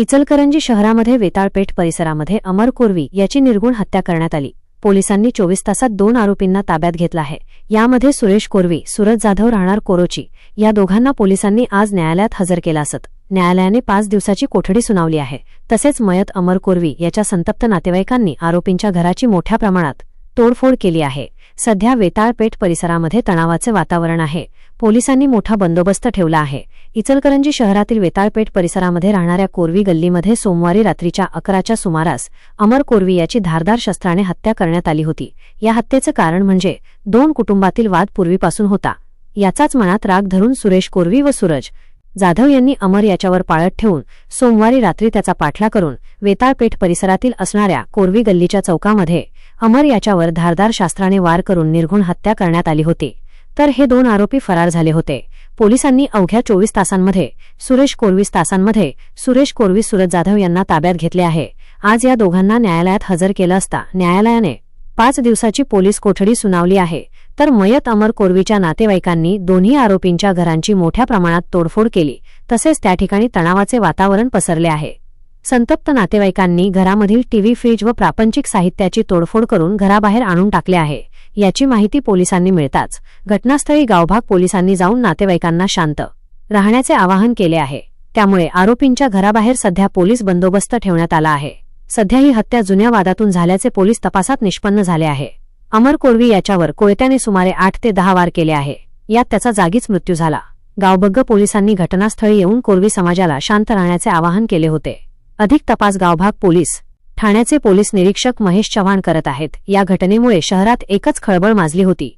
इचलकरंजी शहरामध्ये वेताळपेठ परिसरामध्ये अमर कोरवी याची निर्घुण हत्या करण्यात आली। पोलिसांनी 24 तासात 2 आरोपींना ताब्यात घेतलं आहे। यामध्ये सुरेश कोरवी, सूरज जाधव राहणार कोरोची या दोघांना पोलिसांनी आज न्यायालयात हजर केलं असत। न्यायालयाने 5 दिवसाची कोठडी सुनावली आहे। तसेच मयत अमर कोरवी याच्या संतप्त नातेवाईकांनी आरोपींच्या घराची मोठ्या प्रमाणात तोडफोड केली आहे। सध्या वेताळपेठ परिसरामध्ये तणावाचे वातावरण आहे। पोलिसांनी मोठा बंदोबस्त ठेवला आहे। इचलकरंजी शहरातील वेताळपेठ परिसरामध्ये राहणाऱ्या कोरवी गल्लीमध्ये सोमवारी रात्रीच्या 11च्या सुमारास अमर कोरवी याची धारदार शस्त्राने हत्या करण्यात आली होती। या हत्येचं कारण म्हणजे 2 कुटुंबातील वाद पूर्वीपासून होता। याचाच मनात राग धरून सुरेश कोरवी व सूरज जाधव यांनी अमर याच्यावर पाळत ठेवून सोमवारी रात्री त्याचा पाठलाग करून वेताळपेठ परिसरातील असणाऱ्या कोरवी गल्लीच्या चौकामध्ये अमर याच्यावर धारदार शस्त्राने वार करून निर्घुण हत्या करण्यात आली होती। तर हे 2 आरोपी फरार झाले होते। पोलिसांनी अवघ्या 24 तासांमध्ये सुरेश कोरवी सूरज जाधव यांना ताब्यात घेतले आहे। आज या दोघांना न्यायालयात हजर केलं असता न्यायालयाने 5 दिवसाची पोलीस कोठडी सुनावली आहे। तर मयत अमर कोरवीच्या नातेवाईकांनी दोन्ही आरोपींच्या घरांची मोठ्या प्रमाणात तोडफोड केली। तसेच त्या ठिकाणी तणावाचे वातावरण पसरले आहे। संतप्त नातेवाईकांनी घरामधील टीव्ही, फ्रीज व प्रापंचिक साहित्याची तोडफोड करून घराबाहेर आणून टाकले आहे। याची माहिती पोलिसांनी मिळताच घटनास्थळी गावभाग पोलिसांनी जाऊन नातेवाईकांना शांत राहण्याचे आवाहन केले आहे। त्यामुळे आरोपींच्या घराबाहेर सध्या पोलीस बंदोबस्त ठेवण्यात आला आहे। सध्या ही हत्या जुन्या वादातून झाल्याचे पोलीस तपासात निष्पन्न झाले आहे। अमर कोरवी याच्यावर कोयत्याने सुमारे 8 ते 10 वार केले आहे। यात त्याचा जागीच मृत्यू झाला। गावबग्ग पोलिसांनी घटनास्थळी येऊन कोरवी समाजाला शांत राहण्याचे आवाहन केले होते। अधिक तपास गावभाग पोलीस ठाण्याचे पोलीस निरीक्षक महेश चव्हाण करत आहेत। या घटनेमुळे शहरात एकच खळबळ माजली होती।